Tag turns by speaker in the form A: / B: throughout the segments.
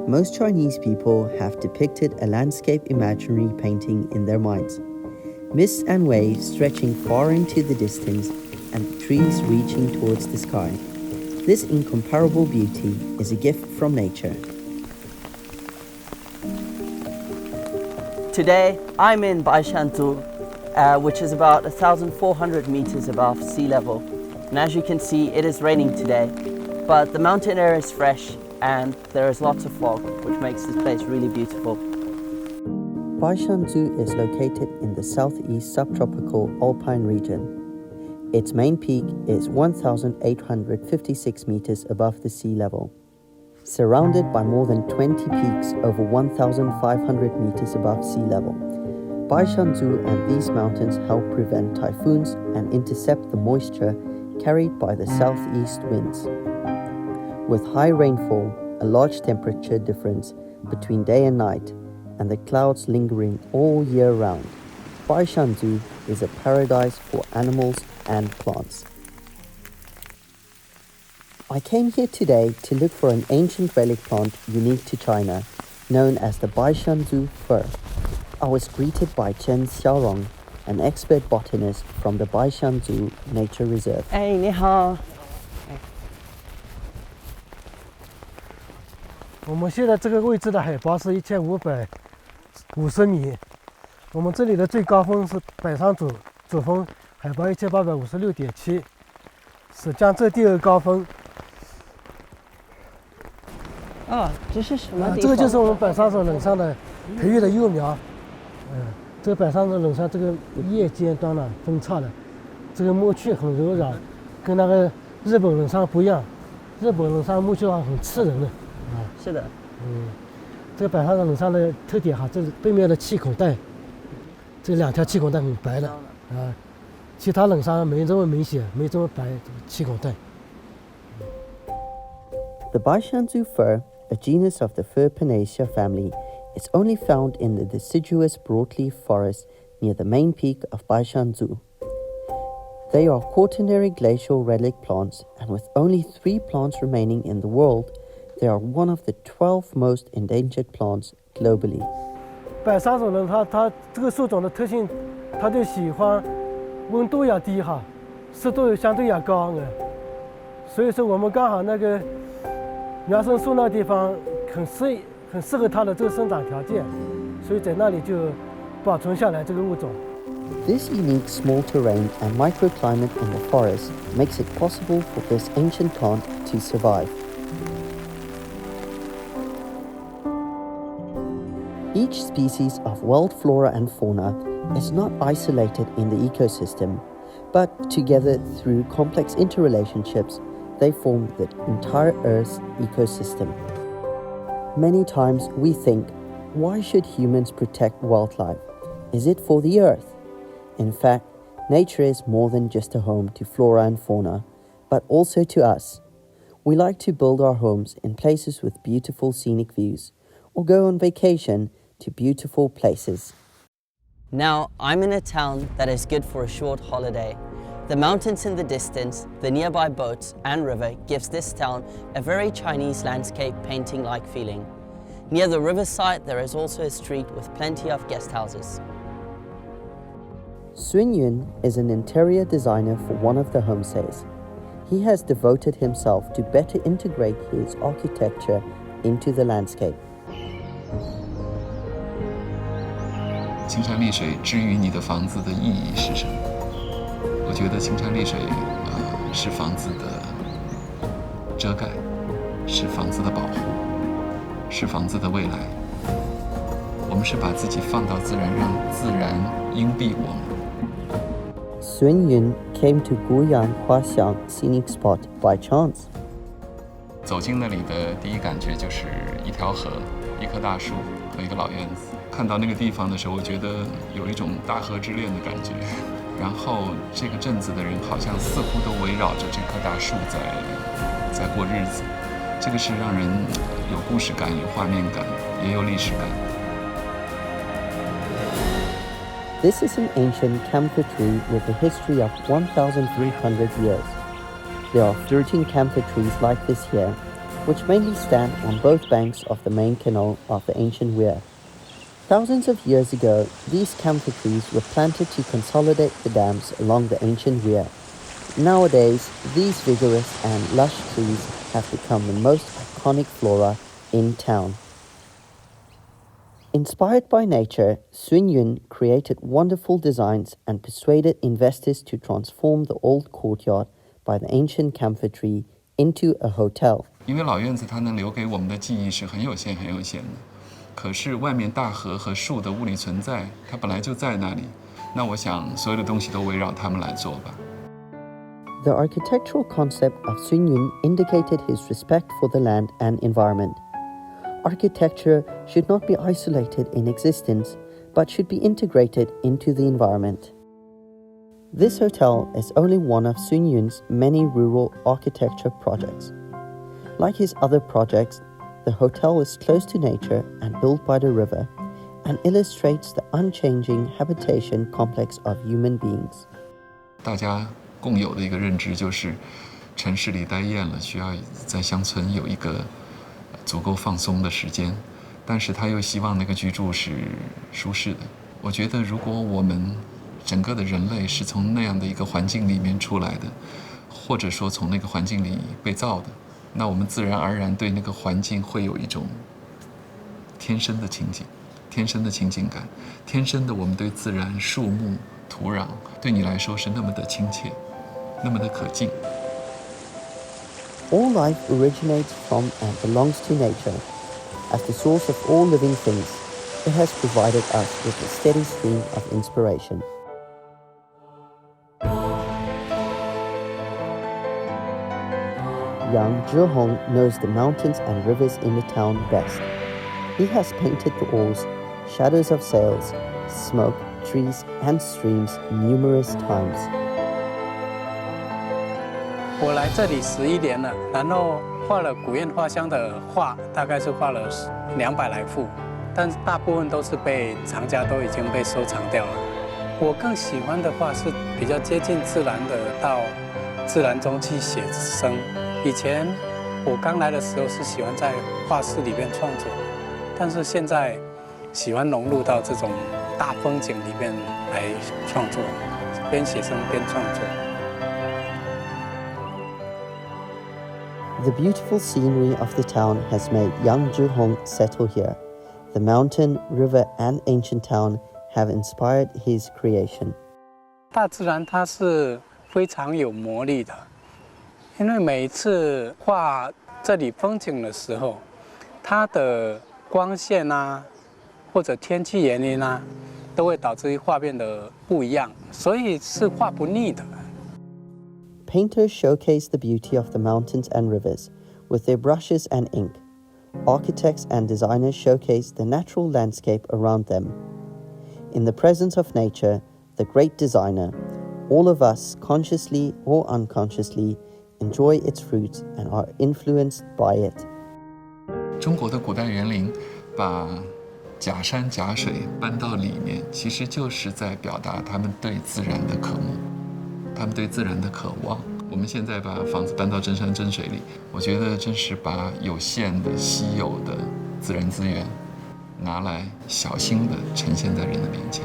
A: Most Chinese people have depicted a landscape imaginary painting in their minds. Mists and waves stretching far into the distance and the trees reaching towards the sky. This incomparable beauty is a gift from nature.
B: Today, I'm in Baishanzu, which is about 1,400 meters above sea level. And as you can see, it is raining today, but the mountain air is fresh and there is lots of fog, which makes this place really beautiful.
A: Baishanzu is located in the southeast subtropical alpine region. Its main peak is 1,856 meters above the sea level. Surrounded by more than 20 peaks over 1,500 meters above sea level, Baishanzu and these mountains help prevent typhoons and intercept the moisture carried by the southeast winds. With high rainfall, a large temperature difference between day and night, and the clouds lingering all year round, Baishanzu is a paradise for animals and plants. I came here today to look for an ancient relic plant unique to China, known as the Baishanzu fir. I was greeted by Chen Xiaorong, an expert botanist from the Baishanzu Nature Reserve.
B: Hey, 你好。
C: 我们现在这个位置的海拔是1550米，我们这里的最高峰是北上主峰，海拔1856.7，是江浙第二高峰。
B: 这是什么地方？
C: 这个就是我们北上主冷杉的培育的幼苗。这个北上主冷杉这个叶尖端呢分叉的，这个木器很柔软，跟那个日本冷杉不一样。日本冷杉木器很刺人的。
B: 是的。
C: 这个北上主冷杉的特点这是背面的气孔带，这两条气孔带很白的其他冷杉没这么明显，没这么白气孔带。
A: The Baishanzu fir, a genus of the Fir-Pinaceae family, is only found in the deciduous broadleaf forest near the main peak of Baishanzu. They are quaternary glacial relic plants, and with only 3 plants remaining in the world, they are one of the 12 most endangered plants globally.
C: 北上主冷杉它这个树种的特性，它就喜欢温度也低湿度相对也高所以说我们刚好那个苗生树那地方很适合它的这个生长条件，所以在那里就保存下来这个物种。
A: This unique small terrain and microclimate in the forest makes it possible for this ancient plant to survive. Each species of wild flora and fauna is not isolated in the ecosystem, but together through complex interrelationships, they form the entire Earth's ecosystem. Many times we think, why should humans protect wildlife? Is it for the Earth? In fact, nature is more than just a home to flora and fauna, but also to us. We like to build our homes in places with beautiful scenic views, or go on vacation to beautiful places.
B: Now, I'm in a town that is good for a short holiday. The mountains in the distance, the nearby boats and river gives this town a very Chinese landscape painting-like feeling. Near the riverside, there is also a street with plenty of guest houses.
A: Sun Yun is an interior designer for one of the homestays. He has devoted himself to better integrate his architecture into the landscape.
D: 青山绿水之于你的房子的意义是什么？我觉得青山绿水是房子的遮盖，是房子的保护，是房子的未来。我们是把自己放到自然，让自然荫蔽我们。
A: Sun Yun came to Guiyang Huaxiang scenic spot by chance.
D: 走进那里的第一感觉就是一条河、一棵大树和一个老院子。看到那个地方的时候，我觉得有一种大河之恋的感觉。然后这个镇子的人好像似乎都围绕着这棵大树在过日子，这个是让人有故事感、有画面感，也有历史感。
A: This is an ancient camphor tree with a history of 1,300 years. There are 13 camphor trees like this here, which mainly stand on both banks of the main canal of the ancient weir. Thousands of years ago, these camphor trees were planted to consolidate the dams along the ancient weir. Nowadays, these vigorous and lush trees have become the most iconic flora in town. Inspired by nature, Sun Yun created wonderful designs and persuaded investors to transform the old courtyard by the ancient camphor tree into a hotel.
D: 因为老院子它能留给我们的记忆是很有限的，可是外面大河和树的物理存在，它本来就在那里。那我想所有的东西都围绕它们来做吧。
A: The architectural concept of Sun Yun indicated his respect for the land and environment. Architecture should not be isolated in existence, but should be integrated into the environment. This hotel is only one of Sun Yun's many rural architecture projects. Like his other projects, the hotel is close to nature and built by the river, and illustrates the unchanging habitation complex of human beings.
D: 大家共有的一个认知就是，城市里待厌了，需要在乡村有一个足够放松的时间，但是他又希望那个居住是舒适的。我觉得，如果我们整个的人类是从那样的一个环境里面出来的，或者说从那个环境里被造的，那我们自然而然对那个环境会有一种天生的情景、天生的情景感、天生的我们对自然、树木、土壤，对你来说是那么的亲切，那么的可敬。
A: All life originates from and belongs to nature. As the source of all living things, it has provided us with a steady stream of inspiration. Young Zhihong knows the mountains and rivers in the town best. He has painted the oars, shadows of sails, smoke, trees and streams numerous times.
E: 我来这里11年了，然后画了古院画乡的画，大概是画了200来幅，但是大部分都是被藏家都已经被收藏掉了。我更喜欢的画是比较接近自然的，到自然中去写生。以前我刚来的时候是喜欢在画室里面创作，但是现在喜欢融入到这种大风景里面来创作，边写生边创作。
A: The beautiful scenery of the town has made young Zhihong settle here. The mountain, river, and ancient town have inspired his creation.
E: 大自然它是非常有魔力的，因为每一次画这里风景的时候，它的光线啊，或者天气原因啊，都会导致画变得不一样，所以是画不腻的。
A: Painters showcase the beauty of the mountains and rivers with their brushes and ink. Architects and designers showcase the natural landscape around them. In the presence of nature, the great designer, all of us, consciously or unconsciously, enjoy its fruits and are influenced by it.
D: 中国的古代园林把假山假水搬到里面，其实就是在表达他们对自然的渴慕。 他们对自然的渴望。我们现在把房子搬到真山真水里，我觉得真是把有限的、稀有的自然资源拿来小心地呈现在人的面前。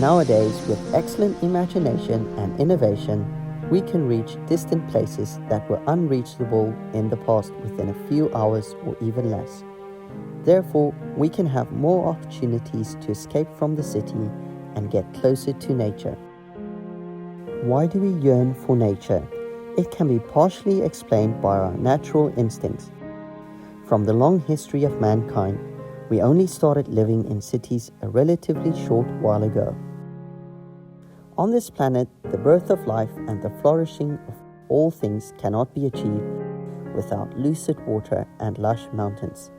A: Nowadays, with excellent imagination and innovation, we can reach distant places that were unreachable in the past within a few hours or even less. Therefore, we can have more opportunities to escape from the city and get closer to nature. Why do we yearn for nature? It can be partially explained by our natural instincts. From the long history of mankind, we only started living in cities a relatively short while ago. On this planet, the birth of life and the flourishing of all things cannot be achieved without lucid water and lush mountains.